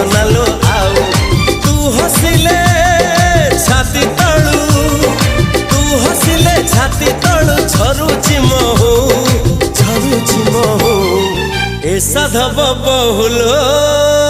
सोनालो आउ तू हसिले छाती तळू तू हसिले छाती तळू झरुची महू ए साधव बहुलो।